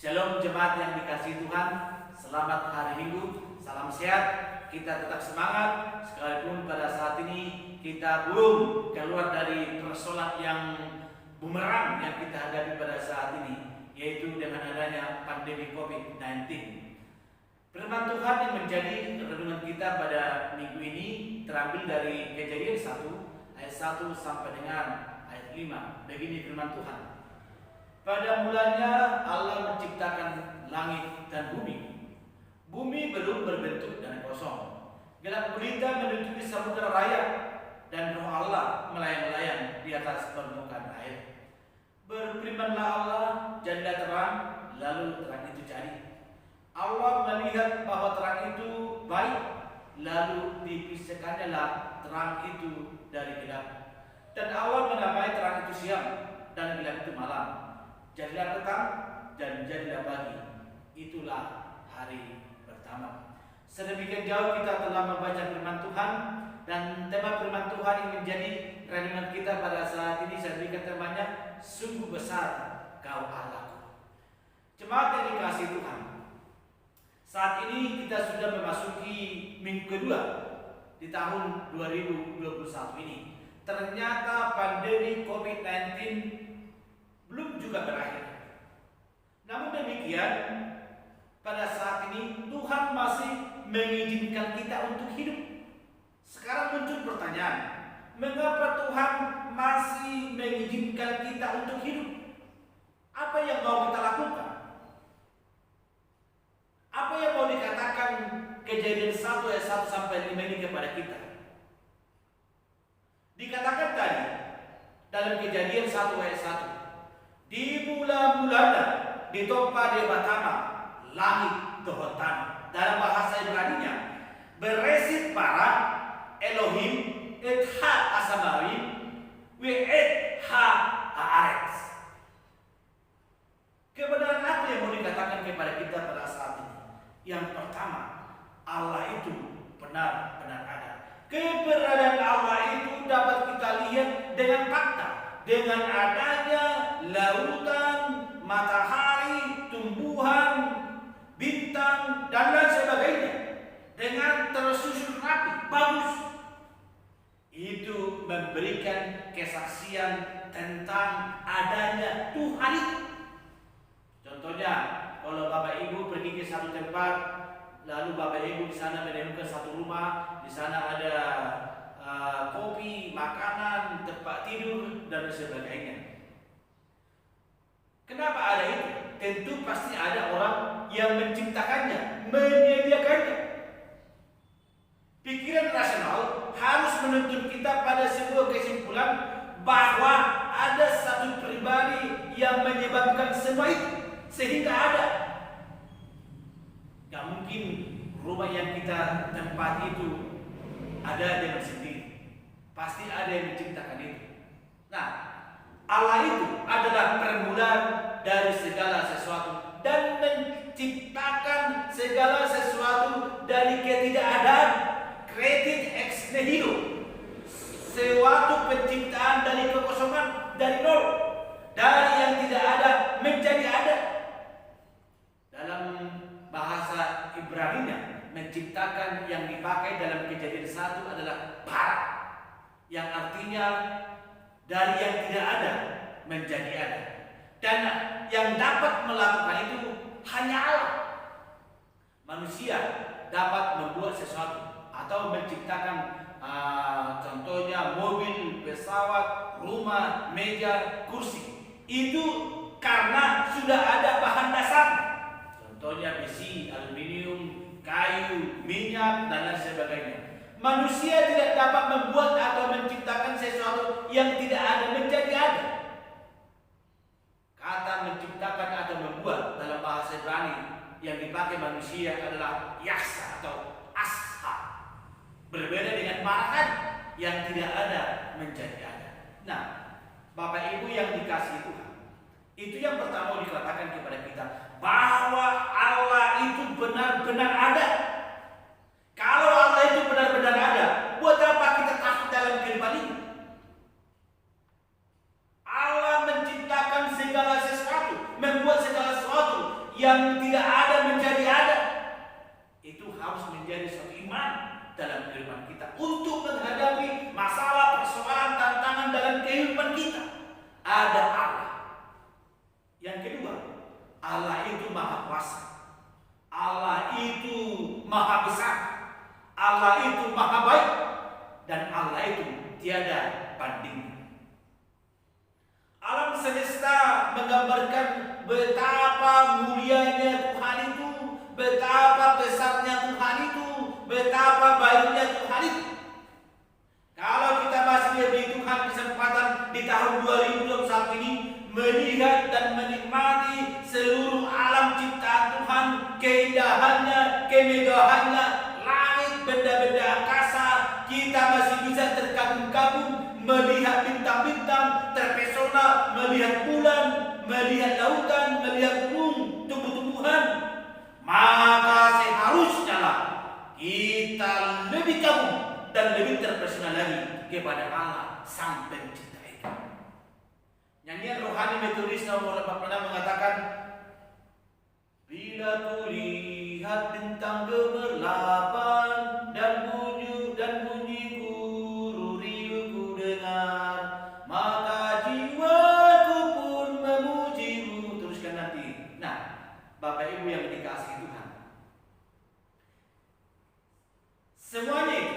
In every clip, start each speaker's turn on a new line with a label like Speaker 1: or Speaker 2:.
Speaker 1: Shalom jemaat yang dikasihi Tuhan, selamat hari Minggu, salam sehat, kita tetap semangat sekalipun pada saat ini kita belum keluar dari persoalan yang bumerang yang kita hadapi pada saat ini, yaitu dengan adanya pandemi COVID-19. Firman Tuhan yang menjadi renungan kita pada minggu ini terambil dari Kejadian 1 ayat 1 sampai dengan ayat 5. Begini firman Tuhan. Pada mulanya Allah menciptakan langit dan bumi. Bumi belum berbentuk dan kosong. Gelap gulita menutupi samudera raya dan roh Allah melayang-layang di atas permukaan air. Berfirmanlah Allah, jadilah terang, lalu terang itu jadi. Allah melihat bahwa terang itu baik, lalu dipisahkanlah terang itu dari gelap. Dan Allah menamai terang itu siang dan gelap itu malam. Jadilah petang dan jadilah pagi. Itulah hari pertama. Sedemikian jauh kita telah membaca firman Tuhan, dan tema firman Tuhan yang menjadi renungan kita pada saat ini saya berikan temanya, sungguh besar Kau Allahku. Jemaat yang dikasihi Tuhan, saat ini kita sudah memasuki minggu kedua di tahun 2021 ini. Ternyata pandemi COVID-19 belum juga berakhir. Namun demikian, pada saat ini Tuhan masih mengizinkan kita untuk hidup. Sekarang muncul pertanyaan, mengapa Tuhan masih mengizinkan kita untuk hidup? Apa yang mau kita lakukan? Apa yang mau dikatakan Kejadian 1 ayat 1 sampai 5 ini kepada kita? Dikatakan tadi dalam Kejadian 1 ayat 1, di mula-mulanya ditopa debatama langit dohotan. Dalam bahasa Ibrani-nya beresit para Elohim et ha asamarim we et ha haaretz. Kebenaran apa yang mau dikatakan kepada kita pada saat ini? Yang pertama, Allah itu benar-benar ada. Keberadaan Allah itu dapat kita lihat dengan fakta, dengan adanya lautan, matahari, tumbuhan, bintang, dan lain sebagainya, dengan tersusun rapi, bagus. Itu memberikan kesaksian tentang adanya Tuhan itu. Contohnya, kalau Bapak Ibu pergi ke satu tempat, lalu Bapak Ibu di sana menemukan satu rumah, di sana ada kopi, makanan, tempat tidur, dan sebagainya. Kenapa ada itu? Tentu pasti ada orang yang menciptakannya, menyediakannya. Pikiran rasional harus menuntun kita pada sebuah kesimpulan bahwa ada satu pribadi yang menyebabkan semua itu sehingga ada. Gak mungkin rumah yang kita tempati itu ada dengan sendiri. Pasti ada yang menciptakan itu. Nah, Allah itu adalah permulaan dari segala sesuatu dan menciptakan segala sesuatu dari ketidakadaan, created ex nihilo, suatu penciptaan dari kekosongan, dari nol, dari yang tidak ada menjadi ada. Dalam bahasa Ibrani-nya, menciptakan yang dipakai dalam Kejadian 1 adalah bara, yang artinya dari yang tidak ada menjadi ada. Dan yang dapat melakukan itu hanya Allah. Manusia dapat membuat sesuatu atau menciptakan contohnya mobil, pesawat, rumah, meja, kursi. Itu karena sudah ada bahan dasar. Contohnya besi, aluminium, kayu, minyak, dan lain sebagainya. Manusia tidak dapat membuat atau menciptakan sesuatu yang tidak ada menjadi ada. Kata menciptakan atau membuat dalam bahasa Ibrani yang dipakai manusia adalah yasa atau asha. Berbeda dengan marakan yang tidak ada menjadi ada. Nah, Bapak Ibu yang dikasihi Tuhan, itu yang pertama dikatakan kepada kita, bahwa Allah itu benar-benar ada. Kalau Allah itu benar-benar ada, buat apa kita takut dalam kehidupan ini? Allah menciptakan segala sesuatu, membuat segala sesuatu yang tidak ada menjadi ada. Itu harus menjadi suatu iman dalam kehidupan kita untuk menghadapi masalah, persoalan, tantangan dalam kehidupan kita. Ada Allah. Yang kedua, Allah itu maha kuasa. Allah itu maha besar. Allah itu maha baik. Dan Allah itu tiada banding. Alam semesta menggambarkan betapa mulianya Tuhan itu, betapa besarnya Tuhan itu, betapa baiknya Tuhan itu. Kalau kita masih diberi Tuhan kesempatan di tahun 2021 ini melihat dan menikmati seluruh alam ciptaan Tuhan, keindahannya, kemegahannya, langit, benda-benda angkasa, kita masih bisa terkagum-kagum melihat bintang-bintang, terpesona melihat bulan, melihat lautan, melihat gunung, tumbuh-tumbuhan. Maka seharusnya kita lebih kagum dan lebih terpesona lagi kepada Allah Sang Pencipta itu. Nyanyian rohani Metoris nomor 46 mengatakan, bila ku lihat bintang gemerlapan dan bunyi guru riuhku dengar, maka jiwaku pun memujimu. Teruskan nanti. Nah, Bapak Ibu yang dikasihi Tuhan, semuanya itu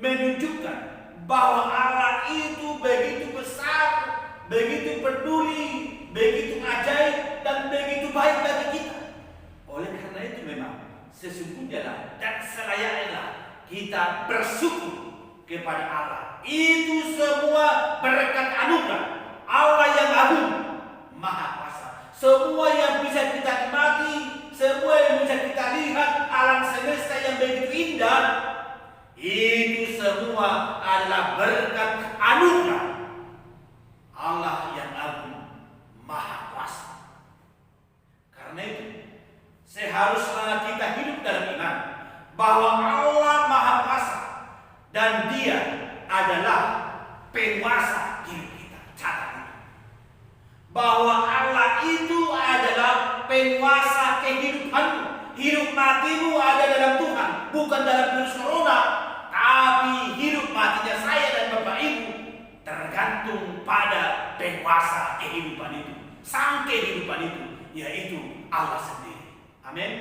Speaker 1: menunjukkan bahwa Allah itu begitu besar, begitu peduli, begitu ajaib, dan begitu baik bagi kita. Oleh karena itu memang sesungguhnya dan selayaknya kita bersyukur kepada Allah. Itu semua berkat anugerah Allah yang agung, maha kuasa. Semua yang bisa kita nikmati, semua yang bisa kita lihat, alam semesta yang begitu indah, itu semua adalah berkat anugerah Allah yang agung, maha kuasa. Karena itu seharusnya kita hidup dalam iman bahwa Allah maha kuasa dan Dia adalah penguasa hidup kita. Catat itu. Bahwa Allah itu adalah penguasa kehidupanmu. Hidup matimu ada dalam Tuhan, bukan dalam virus corona, tapi hidup matinya saya dan Bapak Ibu tergantung pada penguasa kehidupan itu, sang kehidupan itu, yaitu Allah sendiri. Amin.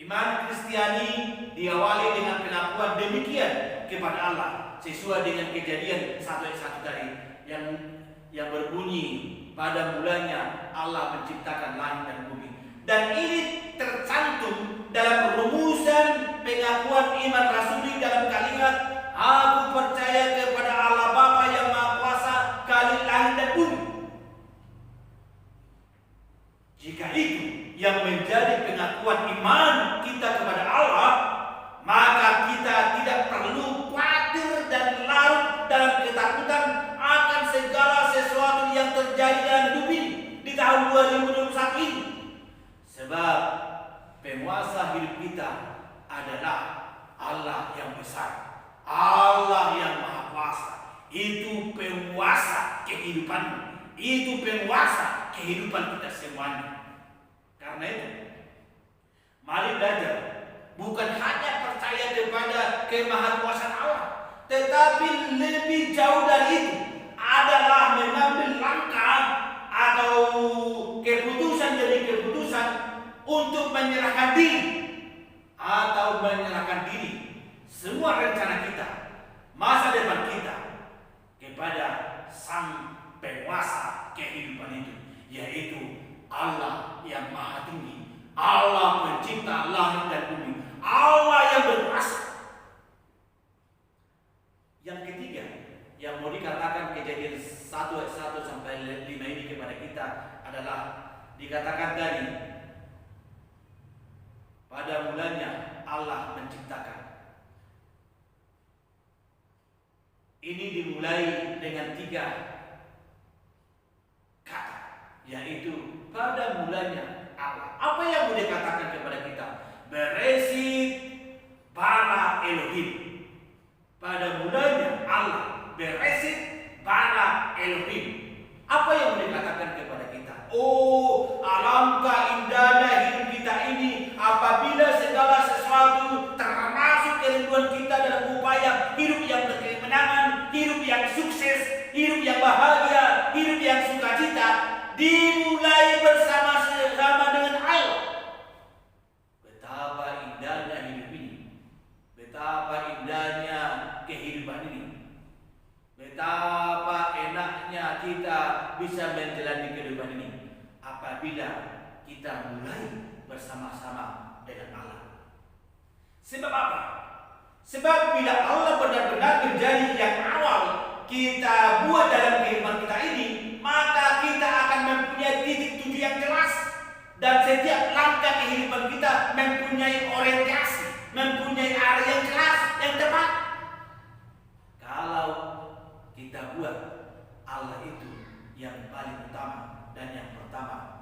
Speaker 1: Iman Kristiani diawali dengan pengakuan demikian kepada Allah sesuai dengan Kejadian 1 ayat 1 tadi yang berbunyi, pada mulanya Allah menciptakan langit dan bumi. Dan ini tercantum dalam rumusan pengakuan iman rasuli dalam kalimat, aku percaya kepada Allah Bapa yang Maha Kuasa, Khalik langit dan bumi. Jika itu yang menjadi pengakuan iman kita kepada Allah, maka kita tidak perlu khawatir dan larut dalam ketakutan akan segala sesuatu yang terjadi dalam hidup ini di tahun 2021 ini. Sebab penguasa hidup kita adalah Allah yang besar, Allah yang maha kuasa. Itu penguasa kehidupanmu, itu penguasa kehidupan kita semuanya. Karena itu, mari belajar bukan hanya percaya kepada kemahakuasaan Allah, tetapi lebih jauh dari itu adalah mengambil langkah atau keputusan demi keputusan untuk menyerahkan diri atau menyerahkan diri semua rencana kita, masa depan kita kepada sang penguasa kehidupan itu, yaitu Allah yang maha tinggi, Allah pencipta langit dan bumi, Allah yang berkuasa. Yang ketiga yang mau dikatakan Kejadian 1 ayat 1 sampai 5 ini kepada kita adalah dikatakan tadi, pada mulanya Allah menciptakan. Ini dimulai dengan 3 kata, yaitu pada mulanya Allah. Apa yang mau dikatakan kepada kita? Beresit bara Elohim. Pada mulanya Allah, beresit bara Elohim. Apa yang mau dikatakan kepada kita? Oh, alangkah dimulai bersama-sama dengan Allah. Betapa indahnya hidup ini, betapa indahnya kehidupan ini, betapa enaknya kita bisa menjalani kehidupan ini apabila kita mulai bersama-sama dengan Allah. Sebab apa? Sebab bila Allah benar-benar menjadi yang awal kita buat dalam kehidupan kita ini, maka kita akan mempunyai titik tuju yang jelas, dan setiap langkah kehidupan kita mempunyai orientasi, mempunyai arah yang jelas, yang tepat. Kalau kita buat Allah itu yang paling utama dan yang pertama